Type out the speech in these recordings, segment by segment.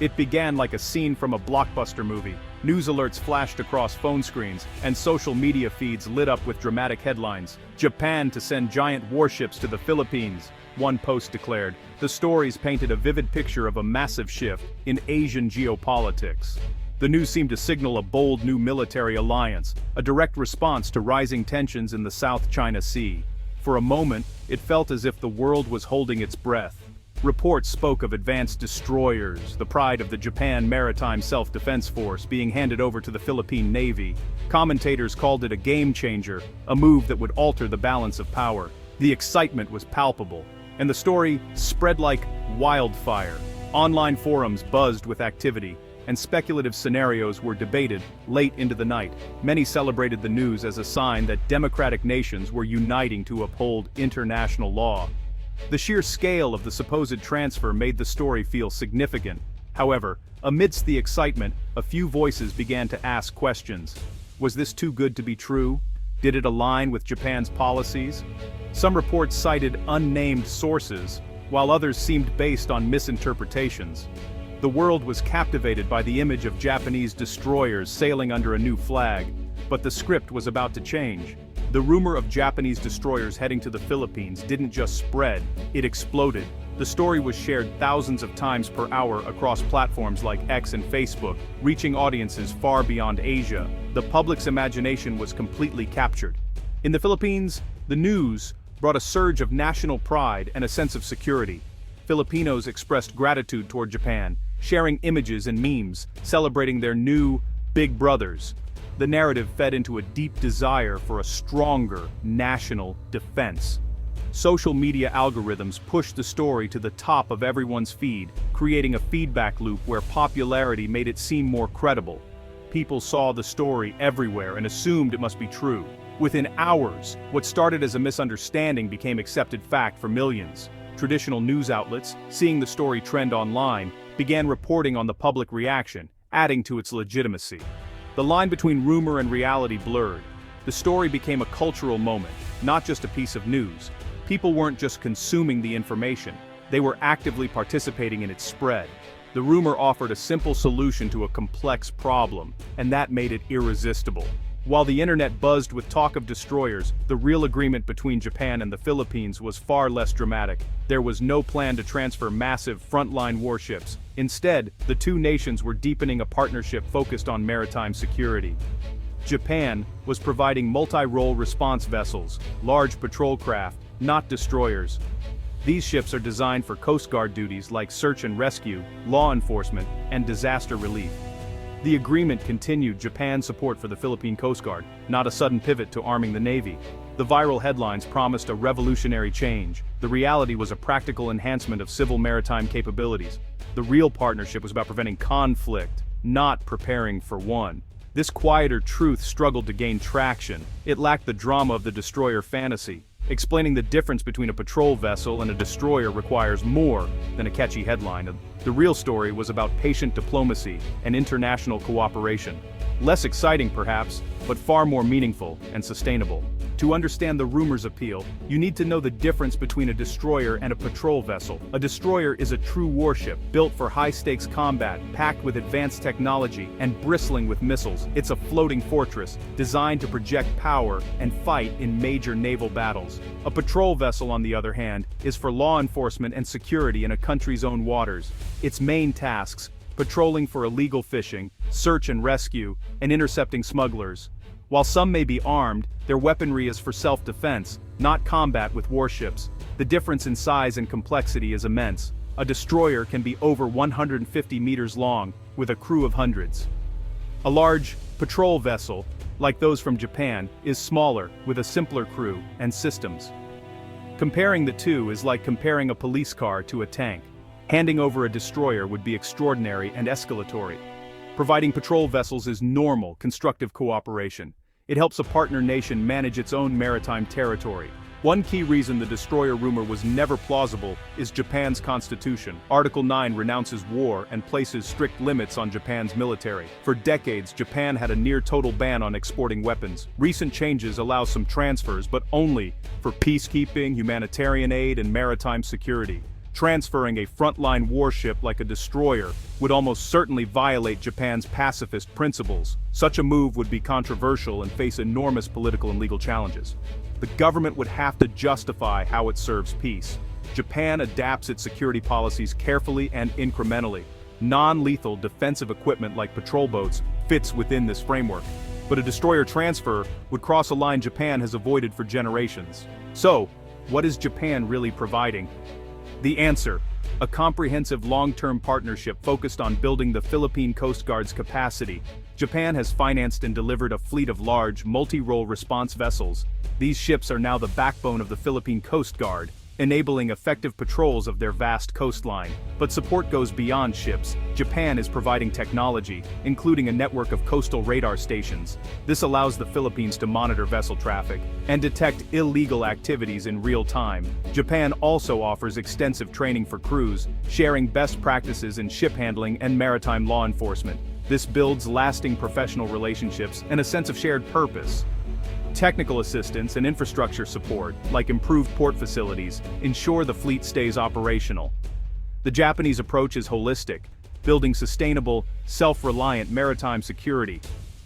It began like a scene from a blockbuster movie. News alerts flashed across phone screens, and social media feeds lit up with dramatic headlines. Japan to send giant warships to the Philippines, one post declared. The stories painted a vivid picture of a massive shift in Asian geopolitics. The news seemed to signal a bold new military alliance, a direct response to rising tensions in the South China Sea. For a moment, it felt as if the world was holding its breath. Reports spoke of advanced destroyers, the pride of the Japan Maritime Self-Defense Force, being handed over to the Philippine Navy. Commentators called it a game-changer, a move that would alter the balance of power. The excitement was palpable, and the story spread like wildfire. Online forums buzzed with activity, and speculative scenarios were debated late into the night. Many celebrated the news as a sign that democratic nations were uniting to uphold international law. The sheer scale of the supposed transfer made the story feel significant. However, amidst the excitement, a few voices began to ask questions. Was this too good to be true? Did it align with Japan's policies? Some reports cited unnamed sources, while others seemed based on misinterpretations. The world was captivated by the image of Japanese destroyers sailing under a new flag, but the script was about to change. The rumor of Japanese destroyers heading to the Philippines didn't just spread, it exploded. The story was shared thousands of times per hour across platforms like X and Facebook, reaching audiences far beyond Asia. The public's imagination was completely captured. In the Philippines, the news brought a surge of national pride and a sense of security. Filipinos expressed gratitude toward Japan, sharing images and memes, celebrating their new big brothers. The narrative fed into a deep desire for a stronger national defense. Social media algorithms pushed the story to the top of everyone's feed, creating a feedback loop where popularity made it seem more credible. People saw the story everywhere and assumed it must be true. Within hours, what started as a misunderstanding became accepted fact for millions. Traditional news outlets, seeing the story trend online, began reporting on the public reaction, adding to its legitimacy. The line between rumor and reality blurred. The story became a cultural moment, not just a piece of news. People weren't just consuming the information, they were actively participating in its spread. The rumor offered a simple solution to a complex problem, and that made it irresistible. While the internet buzzed with talk of destroyers, the real agreement between Japan and the Philippines was far less dramatic. There was no plan to transfer massive frontline warships. Instead, the two nations were deepening a partnership focused on maritime security. Japan was providing multi-role response vessels, large patrol craft, not destroyers. These ships are designed for Coast Guard duties like search and rescue, law enforcement, and disaster relief. The agreement continued Japan's support for the Philippine Coast Guard, not a sudden pivot to arming the Navy. The viral headlines promised a revolutionary change. The reality was a practical enhancement of civil maritime capabilities. The real partnership was about preventing conflict, not preparing for one. This quieter truth struggled to gain traction. It lacked the drama of the destroyer fantasy. Explaining the difference between a patrol vessel and a destroyer requires more than a catchy headline. The real story was about patient diplomacy and international cooperation. Less exciting perhaps, but far more meaningful and sustainable. To understand the rumor's appeal, you need to know the difference between a destroyer and a patrol vessel. A destroyer is a true warship, built for high-stakes combat, packed with advanced technology, and bristling with missiles. It's a floating fortress, designed to project power and fight in major naval battles. A patrol vessel, on the other hand, is for law enforcement and security in a country's own waters. Its main tasks: patrolling for illegal fishing, search and rescue, and intercepting smugglers. While some may be armed, their weaponry is for self-defense, not combat with warships. The difference in size and complexity is immense. A destroyer can be over 150 meters long, with a crew of hundreds. A large patrol vessel, like those from Japan, is smaller, with a simpler crew and systems. Comparing the two is like comparing a police car to a tank. Handing over a destroyer would be extraordinary and escalatory. Providing patrol vessels is normal, constructive cooperation. It helps a partner nation manage its own maritime territory. One key reason the destroyer rumor was never plausible is Japan's constitution. Article 9 renounces war and places strict limits on Japan's military. For decades, Japan had a near-total ban on exporting weapons. Recent changes allow some transfers, but only for peacekeeping, humanitarian aid, and maritime security. Transferring a frontline warship like a destroyer would almost certainly violate Japan's pacifist principles. Such a move would be controversial and face enormous political and legal challenges. The government would have to justify how it serves peace. Japan adapts its security policies carefully and incrementally. Non-lethal defensive equipment like patrol boats fits within this framework. But a destroyer transfer would cross a line Japan has avoided for generations. So, what is Japan really providing? The answer: a comprehensive long-term partnership focused on building the Philippine Coast Guard's capacity. Japan has financed and delivered a fleet of large, multi-role response vessels. These ships are now the backbone of the Philippine Coast Guard, enabling effective patrols of their vast coastline. But support goes beyond ships. Japan is providing technology, including a network of coastal radar stations. This allows the Philippines to monitor vessel traffic and detect illegal activities in real time. Japan also offers extensive training for crews, sharing best practices in ship handling and maritime law enforcement. This builds lasting professional relationships and a sense of shared purpose. Technical assistance and infrastructure support, like improved port facilities, ensure the fleet stays operational. The Japanese approach is holistic, building sustainable, self-reliant maritime security.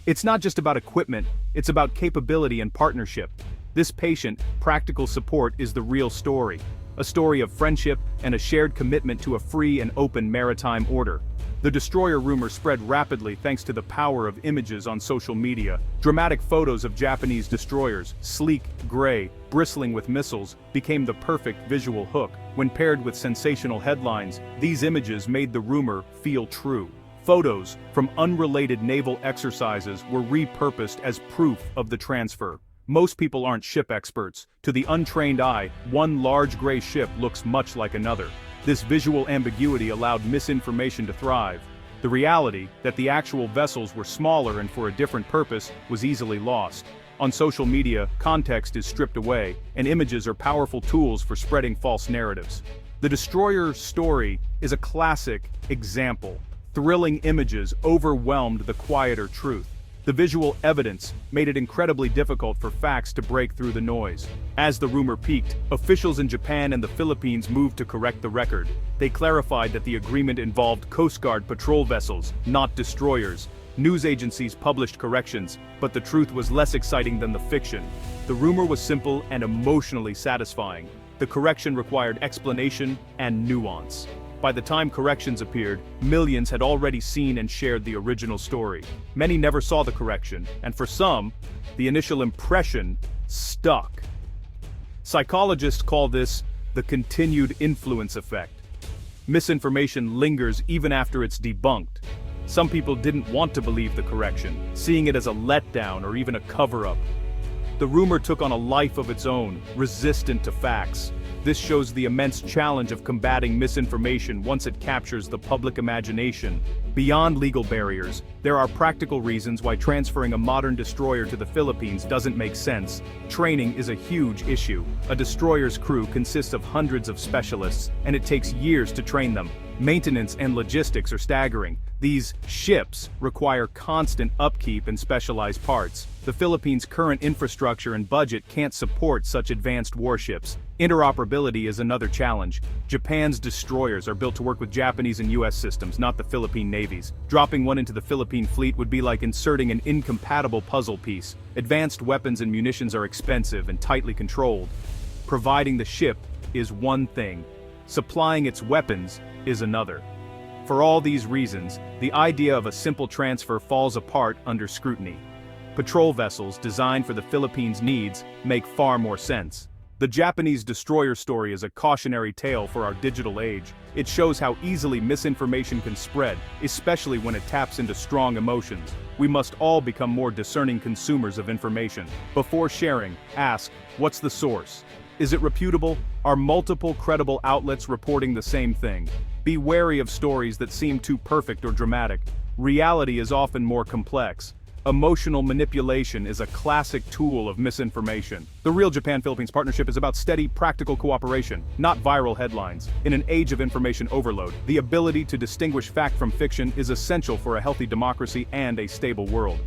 It's not just about equipment, it's about capability and partnership. This patient, practical support is the real story. A story of friendship and a shared commitment to a free and open maritime order. The destroyer rumor spread rapidly thanks to the power of images on social media. Dramatic photos of Japanese destroyers, sleek, gray, bristling with missiles, became the perfect visual hook. When paired with sensational headlines, these images made the rumor feel true. Photos from unrelated naval exercises were repurposed as proof of the transfer. Most people aren't ship experts. To the untrained eye, one large gray ship looks much like another. This visual ambiguity allowed misinformation to thrive. The reality that the actual vessels were smaller and for a different purpose was easily lost. On social media, context is stripped away, and images are powerful tools for spreading false narratives. The destroyer story is a classic example. Thrilling images overwhelmed the quieter truth. The visual evidence made it incredibly difficult for facts to break through the noise. As the rumor peaked, officials in Japan and the Philippines moved to correct the record. They clarified that the agreement involved Coast Guard patrol vessels, not destroyers. News agencies published corrections, but the truth was less exciting than the fiction. The rumor was simple and emotionally satisfying. The correction required explanation and nuance. By the time corrections appeared, millions had already seen and shared the original story. Many never saw the correction, and for some, the initial impression stuck. Psychologists call this the continued influence effect. Misinformation lingers even after it's debunked. Some people didn't want to believe the correction, seeing it as a letdown or even a cover-up. The rumor took on a life of its own, resistant to facts. This shows the immense challenge of combating misinformation once it captures the public imagination. Beyond legal barriers, there are practical reasons why transferring a modern destroyer to the Philippines doesn't make sense. Training is a huge issue. A destroyer's crew consists of hundreds of specialists, and it takes years to train them. Maintenance and logistics are staggering. These ships require constant upkeep and specialized parts. The Philippines' current infrastructure and budget can't support such advanced warships. Interoperability is another challenge. Japan's destroyers are built to work with Japanese and US systems, not the Philippine navies. Dropping one into the Philippine fleet would be like inserting an incompatible puzzle piece. Advanced weapons and munitions are expensive and tightly controlled. Providing the ship is one thing. Supplying its weapons is another. For all these reasons, the idea of a simple transfer falls apart under scrutiny. Patrol vessels designed for the Philippines' needs make far more sense. The Japanese destroyer story is a cautionary tale for our digital age. It shows how easily misinformation can spread, especially when it taps into strong emotions. We must all become more discerning consumers of information. Before sharing, ask, what's the source? Is it reputable? Are multiple credible outlets reporting the same thing? Be wary of stories that seem too perfect or dramatic. Reality is often more complex. Emotional manipulation is a classic tool of misinformation. The real Japan-Philippines partnership is about steady, practical cooperation, not viral headlines. In an age of information overload, the ability to distinguish fact from fiction is essential for a healthy democracy and a stable world.